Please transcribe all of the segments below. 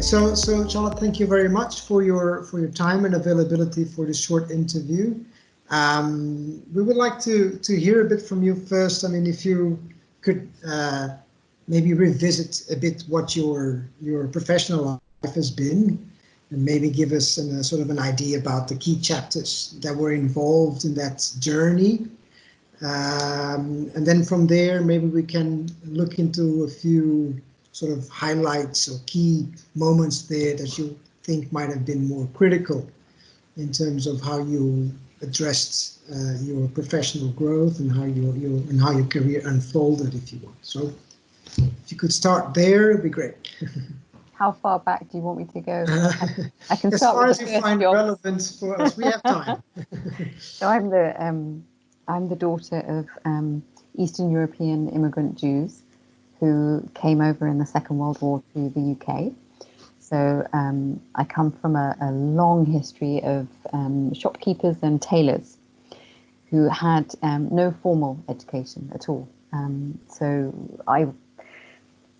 So Charlotte, thank you very much for your time and availability for this short interview. We would like to hear a bit from you first. I mean, if you could maybe revisit a bit what your professional life has been, and maybe give us sort of an idea about the key chapters that were involved in that journey. And then from there, maybe we can look into a few sort of highlights or key moments there that you think might have been more critical in terms of how you addressed your professional growth and how your career unfolded, if you want. So if you could start there, it'd be great. How far back do you want me to go? I can as start far with as you find relevant for us. We have time. So I'm the daughter of Eastern European immigrant Jews who came over in the Second World War to the UK. So I come from a long history of shopkeepers and tailors who had no formal education at all. So I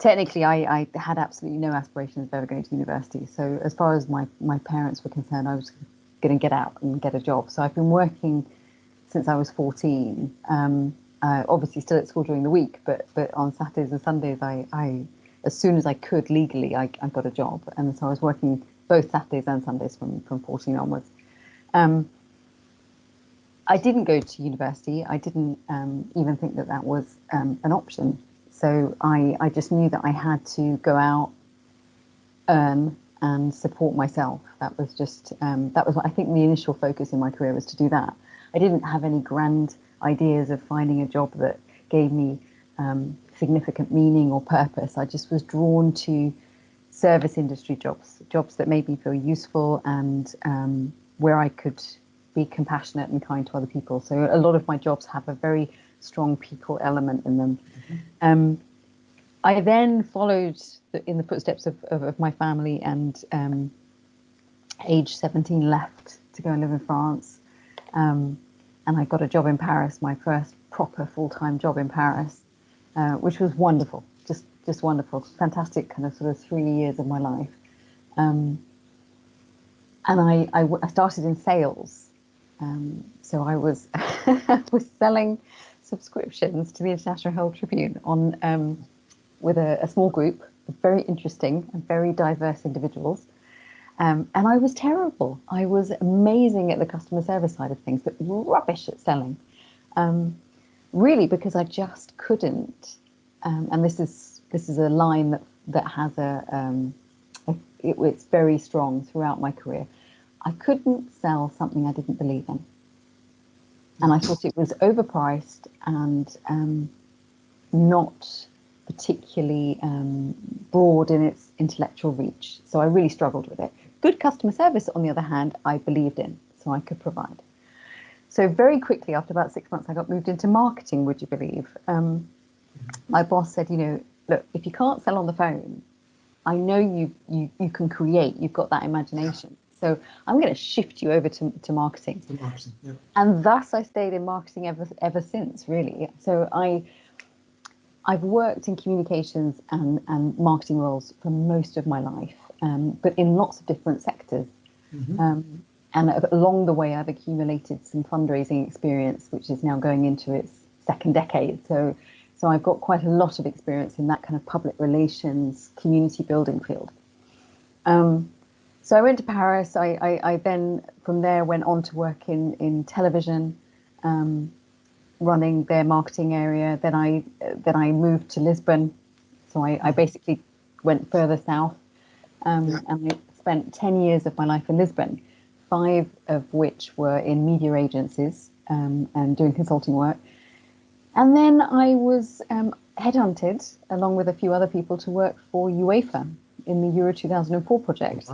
had absolutely no aspirations of ever going to university. So as far as my parents were concerned, I was going to get out and get a job. So I've been working since I was 14. Obviously still at school during the week, but on Saturdays and Sundays, I as soon as I could legally, I got a job. And so I was working both Saturdays and Sundays from 14 onwards. I didn't go to university. I didn't even think that was an option. So I just knew that I had to go out, earn, and support myself. That was just, that was what I think the initial focus in my career was, to do that. I didn't have any grand ideas of finding a job that gave me significant meaning or purpose. I just was drawn to service industry jobs that made me feel useful and where I could be compassionate and kind to other people. So a lot of my jobs have a very strong people element in them. Mm-hmm. I then followed in the footsteps of my family, and age 17 left to go and live in France. And I got a job in Paris, my first proper full-time job in Paris, which was wonderful, just wonderful, fantastic kind of sort of 3 years of my life. And I started in sales. So I was was selling subscriptions to the International Herald Tribune on with a small group of very interesting and very diverse individuals. And I was terrible. I was amazing at the customer service side of things, but rubbish at selling. Really, because I just couldn't. And this is a line that has it's very strong throughout my career. I couldn't sell something I didn't believe in. And I thought it was overpriced and not particularly broad in its intellectual reach. So I really struggled with it. Good customer service, on the other hand, I believed in, so I could provide. So very quickly, after about 6 months, I got moved into marketing, would you believe? My boss said, look, if you can't sell on the phone, I know you can create, you've got that imagination. So I'm going to shift you over to marketing. Yeah. And thus I stayed in marketing ever since, really. So I've worked in communications and marketing roles for most of my life, but in lots of different sectors. Mm-hmm. And along the way, I've accumulated some fundraising experience, which is now going into its second decade. So I've got quite a lot of experience in that kind of public relations, community building field. So I went to Paris. I then, from there, went on to work in television, running their marketing area. Then I moved to Lisbon. So I basically went further south, and I spent 10 years of my life in Lisbon, 5 of which were in media agencies and doing consulting work. And then I was headhunted, along with a few other people, to work for UEFA in the Euro 2004 project.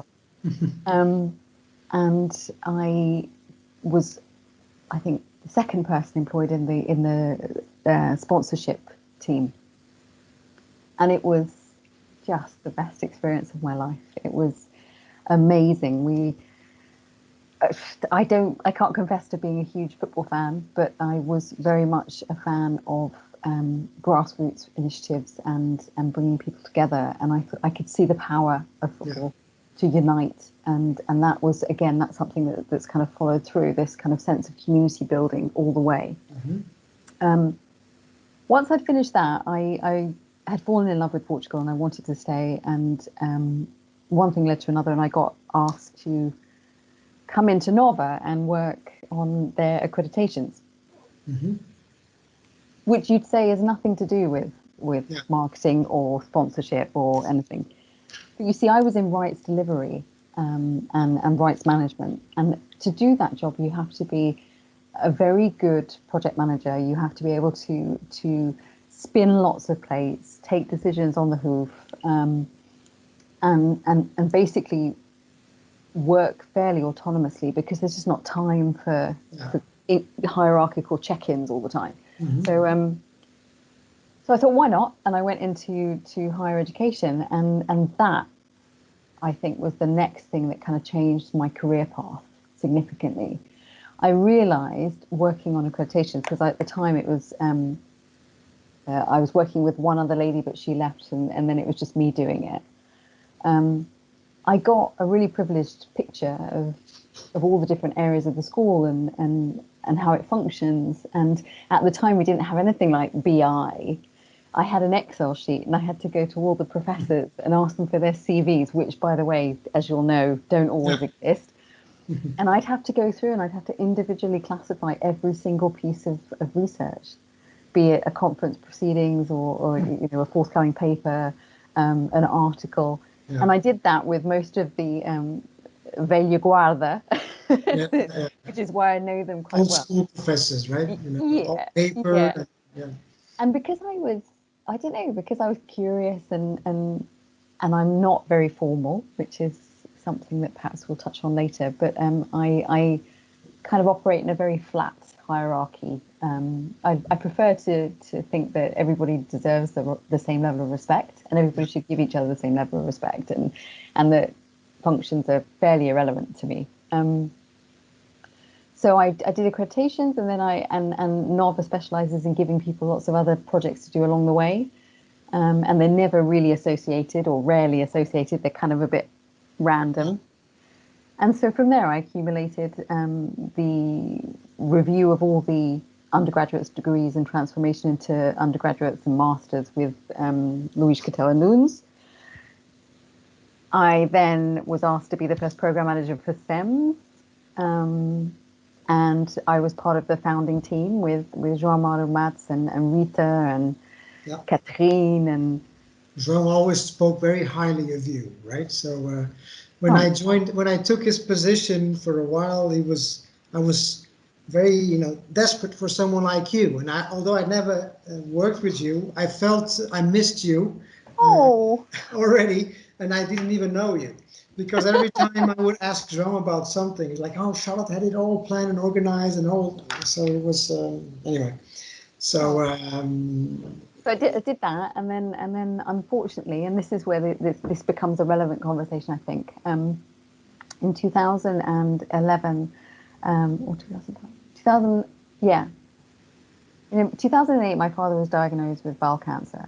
And I was, I think, the second person employed in the sponsorship team. And it was just the best experience of my life. It was amazing. I can't confess to being a huge football fan, but I was very much a fan of grassroots initiatives and bringing people together. And I could see the power of football unite, and that was, again, that's something that's kind of followed through, this kind of sense of community building all the way. Once I'd finished that, I had fallen in love with Portugal and I wanted to stay, and one thing led to another, and I got asked to come into NOVA and work on their accreditations, which you'd say has nothing to do with marketing or sponsorship or anything. But you see, I was in rights delivery and rights management, and to do that job, you have to be a very good project manager. You have to be able to spin lots of plates, take decisions on the hoof, and basically work fairly autonomously, because there's just not time for hierarchical check-ins all the time. So I thought, why not? And I went into higher education, and that, I think, was the next thing that kind of changed my career path significantly. I realised, working on accreditations, because at the time it was, I was working with one other lady, but she left, and then it was just me doing it. I got a really privileged picture of all the different areas of the school and how it functions. And at the time, we didn't have anything like BI. I had an Excel sheet, and I had to go to all the professors and ask them for their CVs, which, by the way, as you'll know, don't always exist. And I'd have to go through and I'd have to individually classify every single piece of research, be it a conference proceedings or a forthcoming paper, an article. And I did that with most of the velha guarda, which is why I know them quite Old well. school professors, right? Paper. And because I don't know, because I was curious and I'm not very formal, which is something that perhaps we'll touch on later, but I kind of operate in a very flat hierarchy. I prefer to think that everybody deserves the same level of respect, and everybody should give each other the same level of respect, and that functions are fairly irrelevant to me. So I did accreditations, and then and NOVA specialises in giving people lots of other projects to do along the way, and they're never really associated or rarely associated. They're kind of a bit random. And so from there, I accumulated the review of all the undergraduate's degrees and transformation into undergraduates and masters with Luís Cattell Nunes. I then was asked to be the first program manager for SEMS. And I was part of the founding team with João Mauro Mats and Rita and Catherine. And João always spoke very highly of you, right? So when I took his position for a while, I was very, desperate for someone like you. And although I never worked with you, I felt I missed you already, and I didn't even know you. Because every time I would ask João about something, he's like, "Oh, Charlotte had it all planned and organized and all." So it was anyway. So so I did that, and then unfortunately, and this is where this becomes a relevant conversation, I think. In 2011, or 2000, yeah. In 2008, my father was diagnosed with bowel cancer.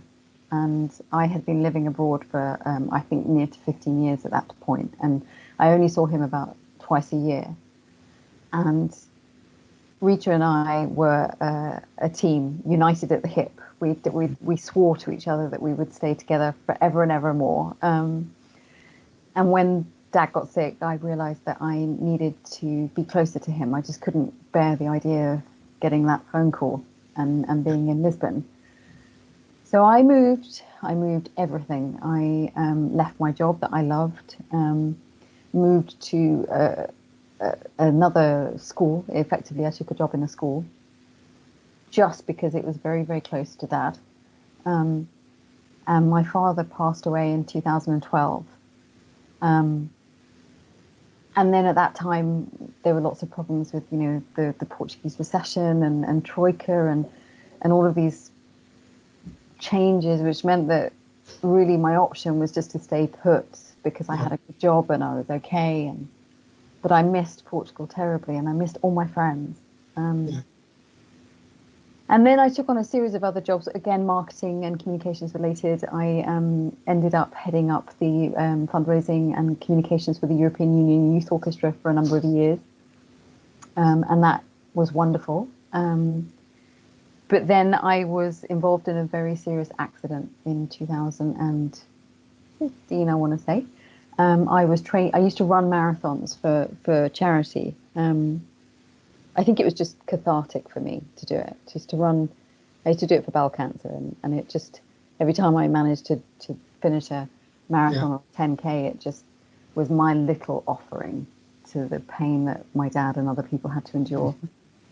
And I had been living abroad for, I think, near to 15 years at that point. And I only saw him about twice a year. And Rita and I were a team, united at the hip. We swore to each other that we would stay together forever and ever more. And when Dad got sick, I realised that I needed to be closer to him. I just couldn't bear the idea of getting that phone call and being in Lisbon. So I moved everything. I left my job that I loved, moved to another school. Effectively, I took a job in a school just because it was very, very close to Dad. And my father passed away in 2012. And then at that time, there were lots of problems with, the Portuguese recession and Troika and all of these changes, which meant that really my option was just to stay put because I had a good job and I was okay. But I missed Portugal terribly, and I missed all my friends. And And then I took on a series of other jobs, again, marketing and communications related. I ended up heading up the fundraising and communications for the European Union Youth Orchestra for a number of years. And that was wonderful. But then I was involved in a very serious accident in 2015, I want to say. I used to run marathons for charity. I think it was just cathartic for me to do it, just to run. I used to do it for bowel cancer, and it just, every time I managed to finish a marathon or 10K, it just was my little offering to the pain that my dad and other people had to endure.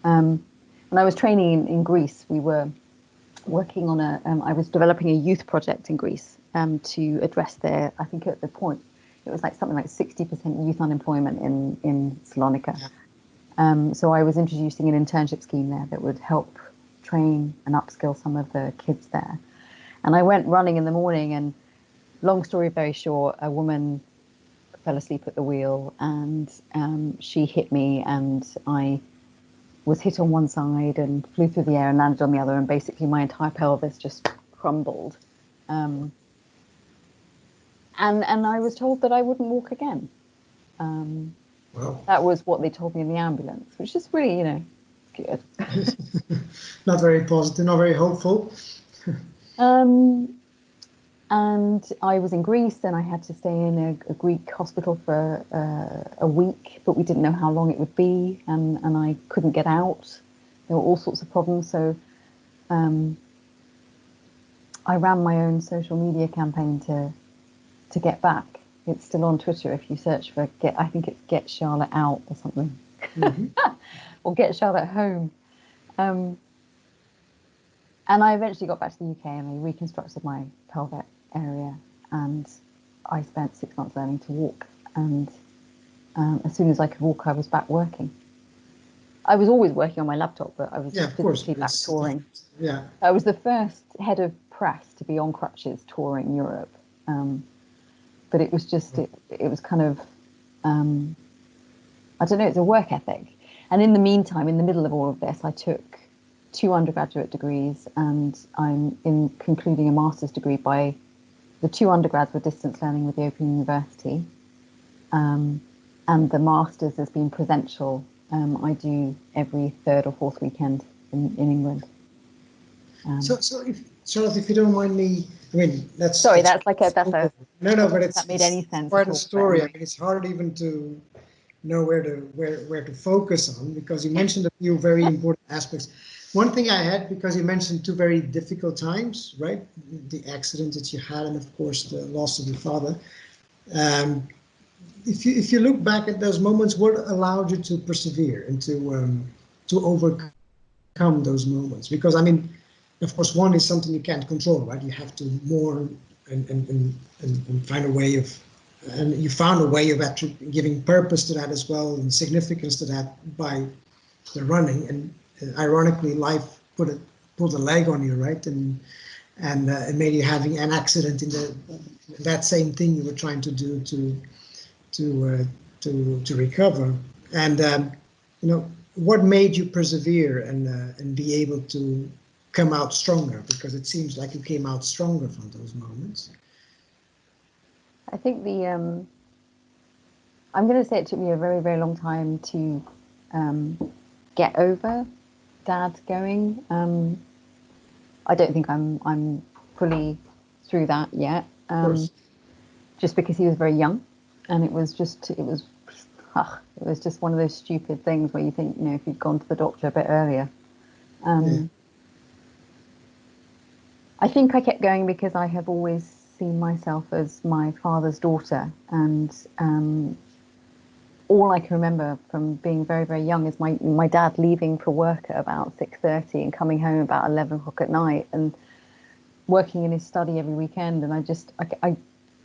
And I was training in Greece. We were working on I was developing a youth project in Greece to address their, I think at the point, it was like something like 60% youth unemployment in Salonika. So I was introducing an internship scheme there that would help train and upskill some of the kids there. And I went running in the morning, and long story very short, a woman fell asleep at the wheel, and she hit me, and I was hit on one side and flew through the air and landed on the other, and basically my entire pelvis just crumbled. And I was told that I wouldn't walk again. Wow. That was what they told me in the ambulance, which is really, good. Not very positive, not very hopeful. And I was in Greece, and I had to stay in a Greek hospital for a week, but we didn't know how long it would be, and I couldn't get out. There were all sorts of problems, so I ran my own social media campaign to get back. It's still on Twitter if you search for I think it's Get Charlotte Out or something. Or Get Charlotte Home. And I eventually got back to the UK, and I reconstructed my pelvic area, and I spent 6 months learning to walk. And as soon as I could walk, I was back working. I was always working on my laptop, but I was physically back touring. Yeah. I was the first head of press to be on crutches touring Europe. But it was just, it was kind of, I don't know, it's a work ethic. And in the meantime, in the middle of all of this, I took 2 undergraduate degrees, and I'm concluding a master's degree. The 2 undergrads were distance learning with the Open University. And the master's has been presential. I do every 3rd or 4th weekend in England. So Charlotte, if you don't mind me, that's... Sorry, that's but it's... That made any sense quite a story. Anyway. It's hard even to know where to focus on, because you mentioned a few very important aspects. One thing I had, because you mentioned 2 very difficult times, right? The accident that you had, and of course the loss of your father. If you look back at those moments, what allowed you to persevere and to overcome those moments? Because of course, one is something you can't control, right? You have to mourn and find a way of, and you found a way of actually giving purpose to that as well, and significance to that by the running. And ironically, life pulled a leg on you, right? And it made you having an accident in that same thing you were trying to do to recover. And what made you persevere and be able to come out stronger? Because it seems like you came out stronger from those moments. I think I'm going to say it took me a very, very long time to get over Dad going. I don't think I'm fully through that yet. Just because he was very young, and it was just one of those stupid things where you think, if you'd gone to the doctor a bit earlier. I think I kept going because I have always seen myself as my father's daughter, and all I can remember from being very, very young is my dad leaving for work at about 6:30 and coming home about 11 o'clock at night, and working in his study every weekend. And I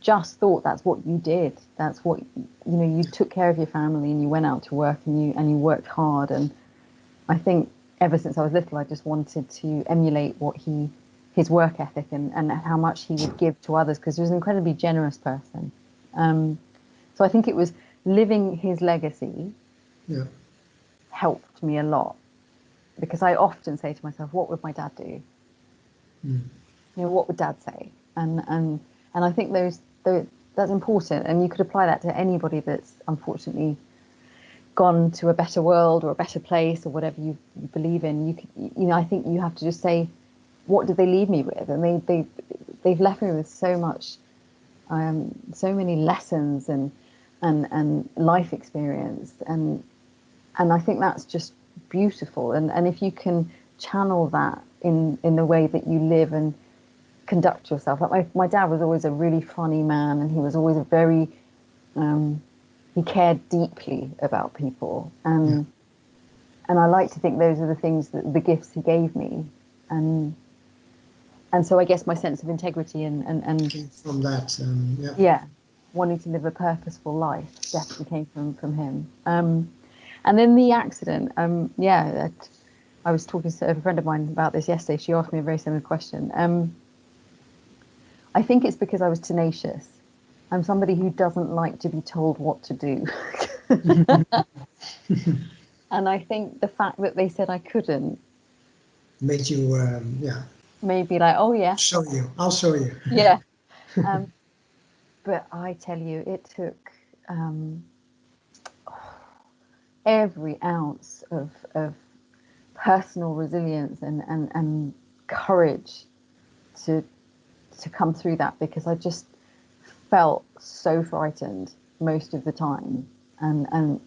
just thought that's what you did. That's what, you took care of your family, and you went out to work, and you worked hard. And I think ever since I was little, I just wanted to emulate his work ethic and how much he would give to others, because he was an incredibly generous person. So I think it was living his legacy helped me a lot. because I often say to myself, what would my dad do? Mm. You know, what would dad say? And I think that's important, and you could apply that to anybody that's unfortunately gone to a better world or a better place or whatever you believe in. You know, I think you have to just say, what did they leave me with? And they've left me with so much, so many lessons and life experience, and I think that's just beautiful. And if you can channel that in the way that you live and conduct yourself. Like my dad was always a really funny man, and he was always a very he cared deeply about people, and I like to think those are the things that the gifts he gave me, and so I guess my sense of integrity and from that, wanting to live a purposeful life definitely came from him. And then the accident, I was talking to a friend of mine about this yesterday. She asked me a very similar question. I think it's because I was tenacious. I'm somebody who doesn't like to be told what to do. And I think the fact that they said I couldn't made you, made me like, oh yeah, I'll show you. Yeah. But I tell you, it took every ounce of personal resilience and courage to come through that, because I just felt so frightened most of the time, and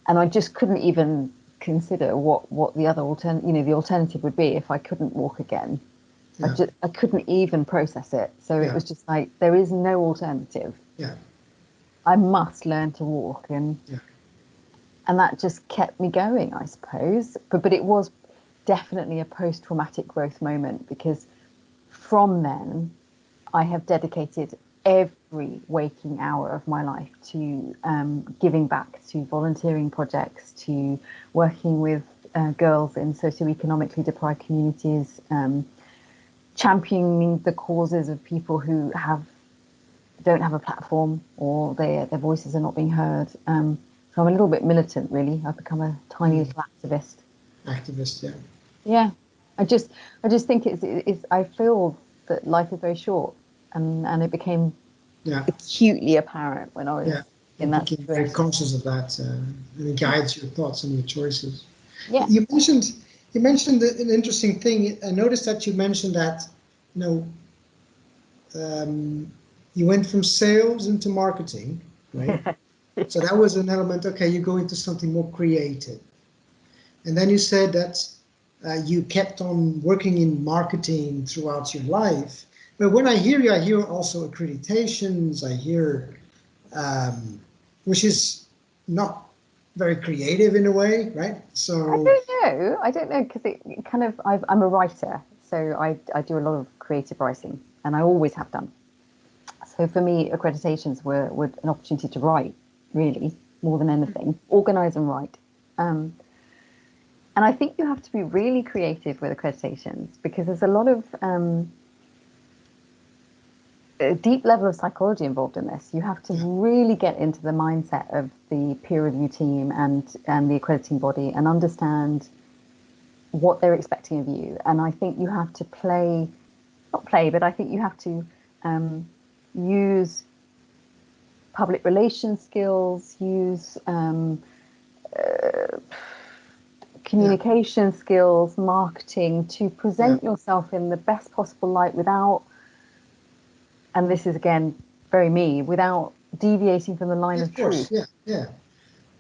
I just couldn't even consider what the other the alternative would be if I couldn't walk again. I couldn't even process it. So it was just like, there is no alternative. I must learn to walk, and that just kept me going, I suppose. But it was definitely a post-traumatic growth moment, because from then I have dedicated every waking hour of my life to giving back, to volunteering projects, to working with girls in socioeconomically deprived communities, championing the causes of people who don't have a platform, or their voices are not being heard. So I'm a little bit militant, really. I've become a tiny little activist. Yeah. I just think it's I feel that life is very short, and it became acutely apparent when I was in that situation. Very conscious of that, and it guides your thoughts and your choices. Yeah. You mentioned an interesting thing. I noticed that you mentioned that, you went from sales into marketing, right? So that was an element. Okay, you go into something more creative, and then you said that you kept on working in marketing throughout your life. But when I hear you, I hear also accreditations. I hear, which is not very creative in a way, right? So I don't know, because it kind of, I'm a writer, so I do a lot of creative writing, and I always have done. So for me, accreditations were an opportunity to write, really, more than anything, organise and write. And I think you have to be really creative with accreditations, because there's a lot of a deep level of psychology involved in this. You have to really get into the mindset of the peer review team and the accrediting body, and understand what they're expecting of you. And I think you have to but I think you have to use public relations skills, use communication skills, marketing, to present yourself in the best possible light without, and this is again very me, without deviating from the line of truth.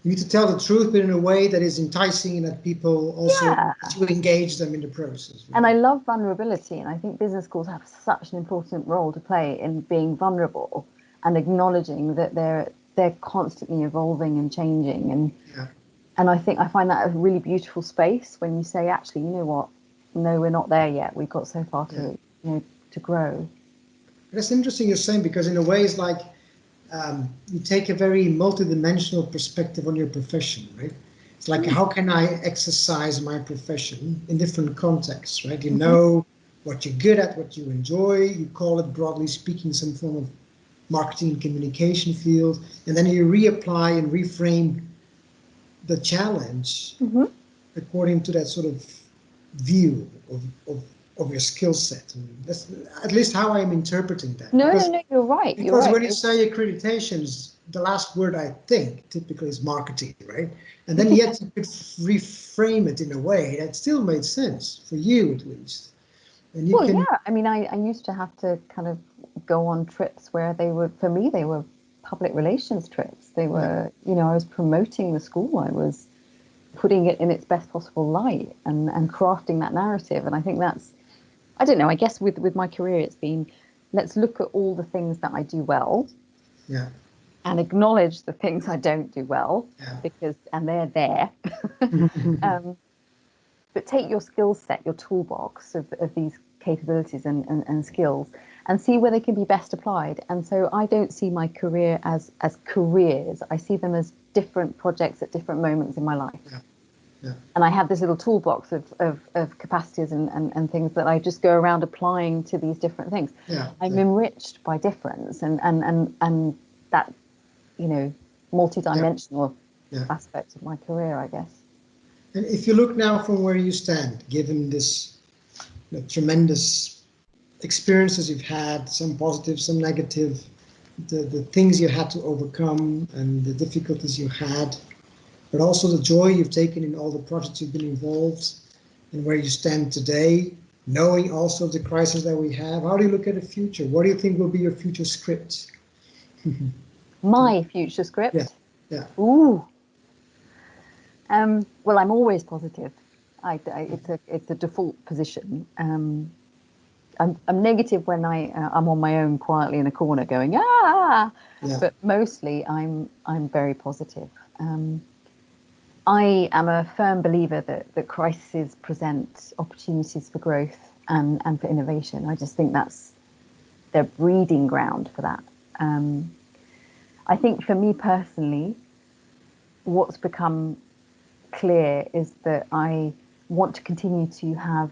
You need to tell the truth, but in a way that is enticing, and that people also to engage them in the process. Right? And I love vulnerability, and I think business schools have such an important role to play in being vulnerable and acknowledging that they're constantly evolving and changing. And I think I find that a really beautiful space when you say, actually, you know what? No, we're not there yet. We've got so far to grow. That's interesting you're saying, because in a way it's like you take a very multidimensional perspective on your profession, right? It's like, how can I exercise my profession in different contexts, right? You know what you're good at, what you enjoy. You call it, broadly speaking, some form of marketing and communication field, and then you reapply and reframe the challenge according to that sort of view of your skill set. And that's at least how I'm interpreting that. No, you're right. You're right. When you say accreditations, the last word I think typically is marketing, right? And then yet you could reframe it in a way that still made sense for you, at least. And you yeah. I mean, I used to have to kind of go on trips where they were, for me, they were public relations trips. They were, you know, I was promoting the school. I was putting it in its best possible light and crafting that narrative. And I think that's, I don't know, I guess with my career, it's been, let's look at all the things that I do well. Yeah. And acknowledge the things I don't do well, and they're there. But take your skill set, your toolbox of these capabilities and skills, and see where they can be best applied. And so I don't see my career as careers. I see them as different projects at different moments in my life. Yeah. And I have this little toolbox of capacities and things that I just go around applying to these different things. I'm enriched by difference and that, you know, multi-dimensional aspect of my career, I guess. And if you look now from where you stand, given this tremendous experiences you've had, some positive, some negative, the things you had to overcome and the difficulties you had, but also the joy you've taken in all the projects you've been involved and where you stand today, knowing also the crisis that we have, how do you look at the future? What do you think will be your future script? My future script? Yeah. Ooh. Well, I'm always positive. It's a default position. I'm negative when I'm on my own quietly in a corner going but mostly I'm very positive. I am a firm believer that crises present opportunities for growth and for innovation. I just think that's their breeding ground for that. I think for me personally, what's become clear is that I want to continue to have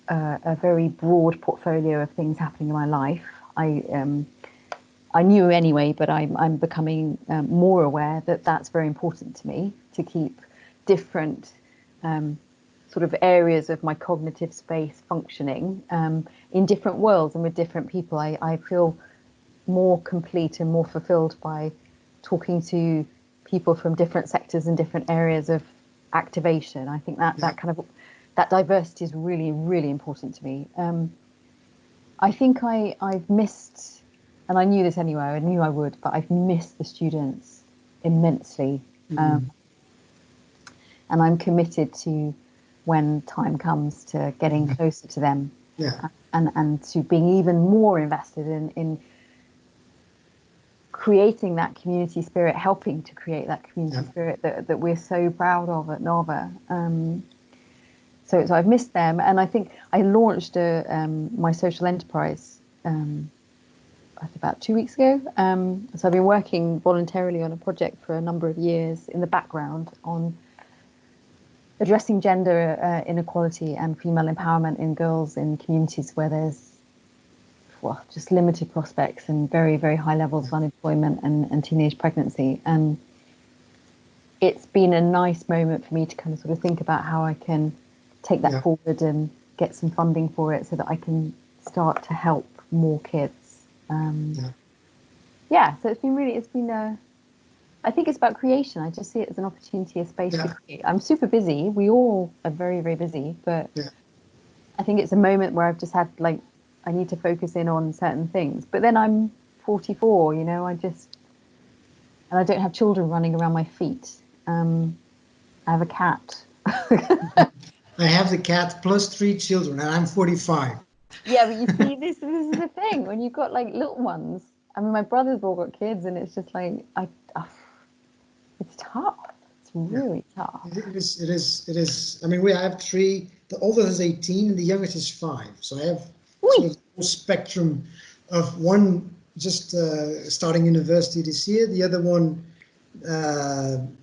a very broad portfolio of things happening in my life. I knew anyway, but I'm becoming more aware that that's very important to me, to keep different sort of areas of my cognitive space functioning in different worlds and with different people. I feel more complete and more fulfilled by talking to people from different sectors and different areas of activation. I think that that diversity is really, really important to me. I think I've missed, and I knew this anyway, I knew I would, but I've missed the students immensely. And I'm committed to, when time comes, to getting closer to them and to being even more invested in creating that community spirit, helping to create that community spirit that we're so proud of at NOVA. So I've missed them, and I think I launched my social enterprise about 2 weeks ago. So I've been working voluntarily on a project for a number of years in the background on addressing gender inequality and female empowerment in girls in communities where there's just limited prospects and very, very high levels of unemployment and teenage pregnancy. And it's been a nice moment for me to kind of sort of think about how I can take that forward and get some funding for it so that I can start to help more kids. So it's been I think it's about creation. I just see it as an opportunity, a space to create. I'm super busy. We all are very, very busy, but I think it's a moment where I've just had I need to focus in on certain things. But then I'm 44, you know, and I don't have children running around my feet. I have a cat. I have the cat plus 3 children, and I'm 45. Yeah, but you see, this is the thing. When you've got little ones, I mean, my brother's all got kids, and it's just it's tough. It's really tough. It is. I mean, I have 3. The oldest is 18, and the youngest is 5. So I have sort of the whole spectrum of one just starting university this year, the other one,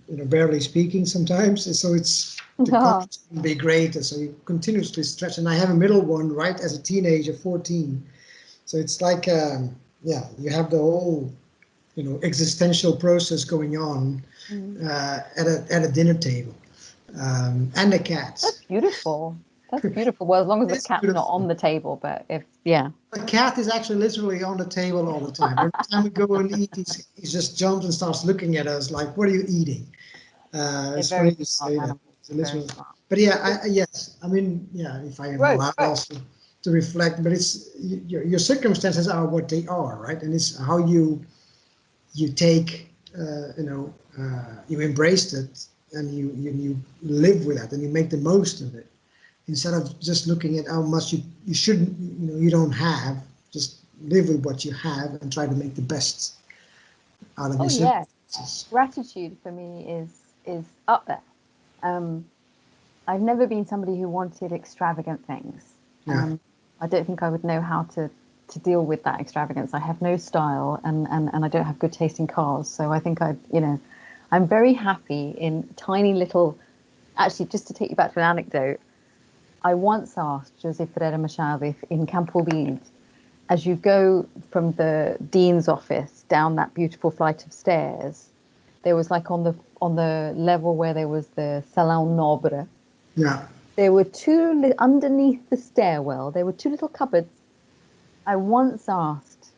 barely speaking sometimes. So it's the contrast can be greater. So you continuously stretch. And I have a middle one right as a teenager, 14. So it's like, you have the whole, existential process going on at a dinner table. and a cat. That's beautiful. That's beautiful. Well, as long as the It's cat's not beautiful. on the table, but if, yeah. The cat is actually literally on the table all the time. Every time we go and eat, he just jumps and starts looking at us like, "What are you eating?" They're It's very funny to smart say that. animals. It's a Very literal, smart. but yeah, yes. I mean, yeah. If I am Right, allowed right. also to reflect, but it's your circumstances are what they are, right? And it's how you take, you embrace it and you live with it and you make the most of it instead of just looking at how much you shouldn't, you don't have. Just live with what you have and try to make the best out of Oh your yeah, circumstances. gratitude for me is up there. Um, I've never been somebody who wanted extravagant things. Yeah, I don't think I would know how to deal with that extravagance. I have no style and I don't have good taste in cars. So I think I'm very happy in tiny little, actually, just to take you back to an anecdote, I once asked José Ferreira Machado if in Campo Lindo, as you go from the dean's office down that beautiful flight of stairs, there was like on the level where there was the Salão Nobre, yeah, there were underneath the stairwell, there were two little cupboards. I once asked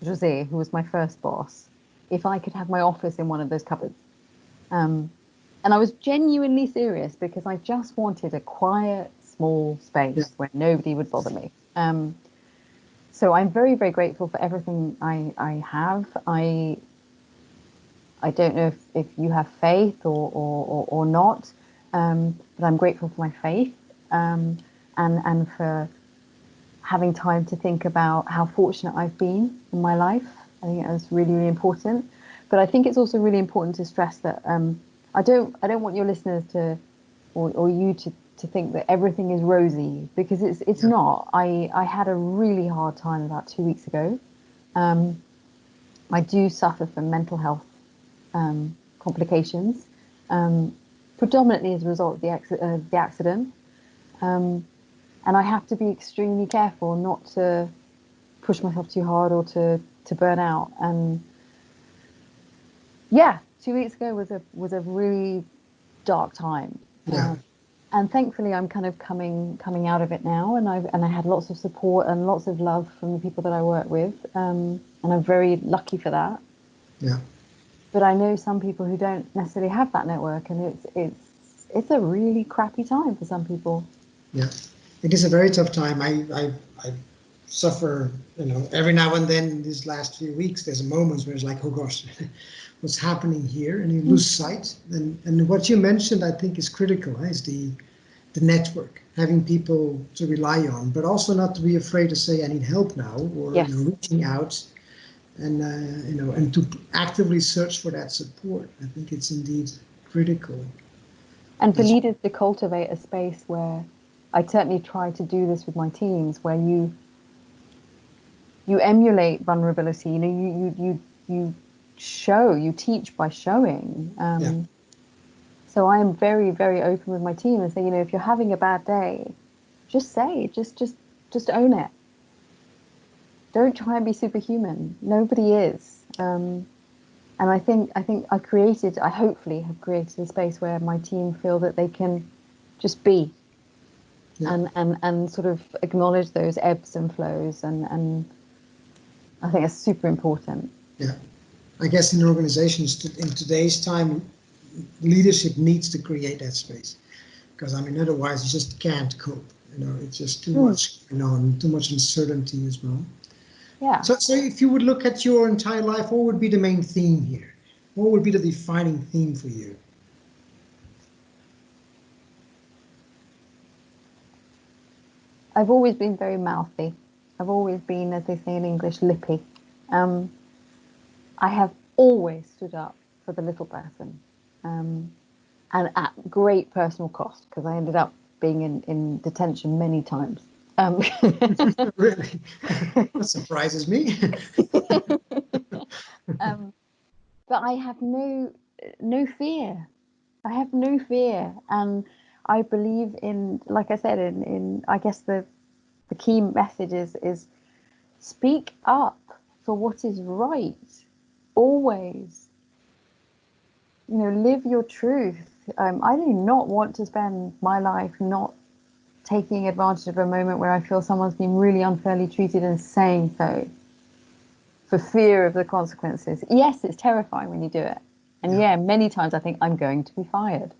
José, who was my first boss, if I could have my office in one of those cupboards. And I was genuinely serious because I just wanted a quiet, small yeah, space where nobody would bother me. So I'm very, very grateful for everything I have. I don't know if you have faith or not, but I'm grateful for my faith, and for having time to think about how fortunate I've been in my life. I think that's really, really important. But I think it's also really important to stress that I don't want your listeners to or you to think that everything is rosy, because it's yeah, not. I had a really hard time about 2 weeks ago. I do suffer from mental health complications, predominantly as a result of the accident. And I have to be extremely careful not to push myself too hard or to burn out. And yeah, 2 weeks ago was a really dark time. yeah. And thankfully, I'm kind of coming out of it now, and I had lots of support and lots of love from the people that I work with, and I'm very lucky for that. Yeah. But I know some people who don't necessarily have that network, and it's a really crappy time for some people. Yeah, it is a very tough time. I suffer, every now and then in these last few weeks, there's moments where it's like, oh gosh, what's happening here? And you lose sight. And what you mentioned, I think, is critical, is the network, having people to rely on, but also not to be afraid to say, I need help now, or Yes. reaching out and and to actively search for that support. I think it's indeed critical. And for As leaders to cultivate a space where I certainly try to do this with my teams, where you emulate vulnerability. You teach by showing. yeah, So I am very, very open with my team and say, if you're having a bad day, just say, just own it. Don't try and be superhuman. Nobody is. And I hopefully have created a space where my team feel that they can just be, yeah, and sort of acknowledge those ebbs and flows. And I think it's super important. yeah. I guess in organizations in today's time, leadership needs to create that space, because I mean otherwise you just can't cope. It's just too Mm, much going on, too much uncertainty as well. yeah. So if you would look at your entire life, what would be the main theme here? What would be the defining theme for you? I've always been very mouthy. I've always been, as they say in English, lippy. Um, I have always stood up for the little person, um, and at great personal cost, because I ended up being in detention many times. Um, Really? That surprises me. um, but I have no fear. I have no fear, and I believe in, like I said, in I guess the key message is speak up for what is right, always. Live your truth. I do not want to spend my life not taking advantage of a moment where I feel someone's been really unfairly treated and saying so for fear of the consequences. Yes, it's terrifying when you do it. And yeah, many times I think I'm going to be fired.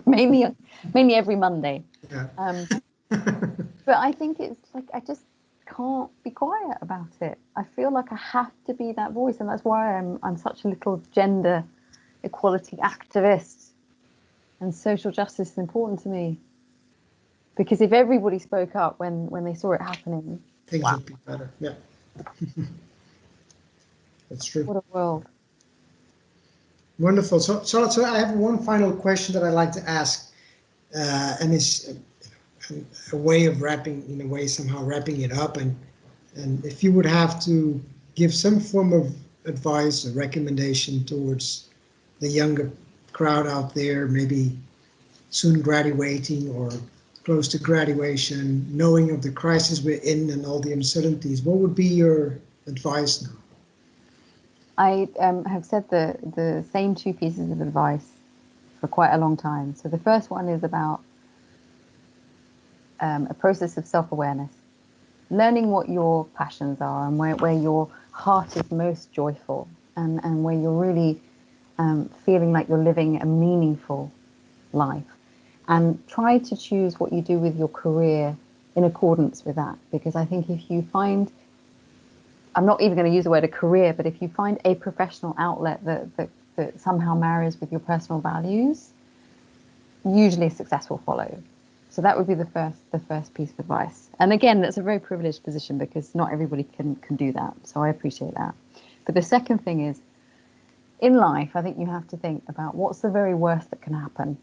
mainly every Monday. Yeah. But I think it's like I just can't be quiet about it. I feel like I have to be that voice, and that's why I'm such a little gender equality activist. And social justice is important to me. Because if everybody spoke up when they saw it happening, Things wow, would be better. Yeah. That's true. what a world. Wonderful. So, Charlotte, so I have one final question that I'd like to ask, and it's a way of wrapping, in a way, somehow wrapping it up. And if you would have to give some form of advice or recommendation towards the younger crowd out there, maybe soon graduating or close to graduation, knowing of the crisis we're in and all the uncertainties, what would be your advice now? I have said the same two pieces of advice for quite a long time. So the first one is about a process of self-awareness, learning what your passions are and where your heart is most joyful and where you're really feeling like you're living a meaningful life. And try to choose what you do with your career in accordance with that. Because I think if you find, I'm not even going to use the word a career, but if you find a professional outlet that somehow marries with your personal values, usually success will follow. So that would be the first piece of advice. And again, that's a very privileged position because not everybody can do that. So I appreciate that. But the second thing is, in life, I think you have to think about what's the very worst that can happen.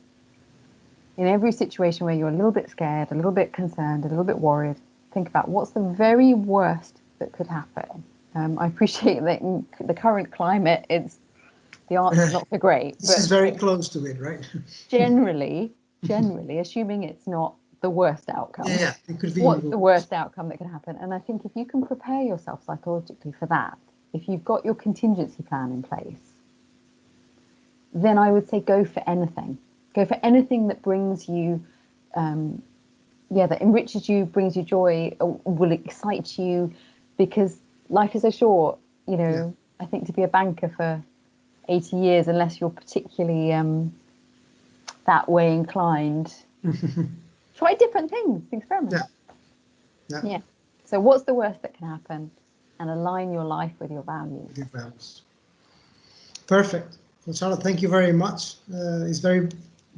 In every situation where you're a little bit scared, a little bit concerned, a little bit worried, think about what's the very worst that could happen. I appreciate that in the current climate, the answer is not so great. This is very close to it, right? Generally, assuming it's not the worst outcome. Yeah, it could be. What's the worst outcome that can happen? And I think if you can prepare yourself psychologically for that, if you've got your contingency plan in place, then I would say go for anything. Go for anything that brings you, that enriches you, brings you joy, will excite you, because life is so short. I think to be a banker for 80 years, unless you're particularly that way inclined, try different things, experiment. Yeah. So what's the worst that can happen? And align your life with your values. Perfect. Well, Charlotte, thank you very much. It's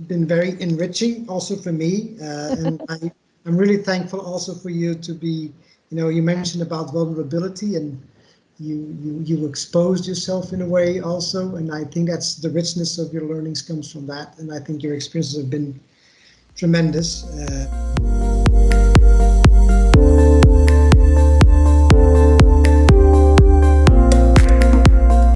been very enriching also for me. And I'm really thankful also for you to be, you mentioned about vulnerability and you exposed yourself in a way also. And I think that's the richness of your learnings comes from that. And I think your experiences have been tremendous.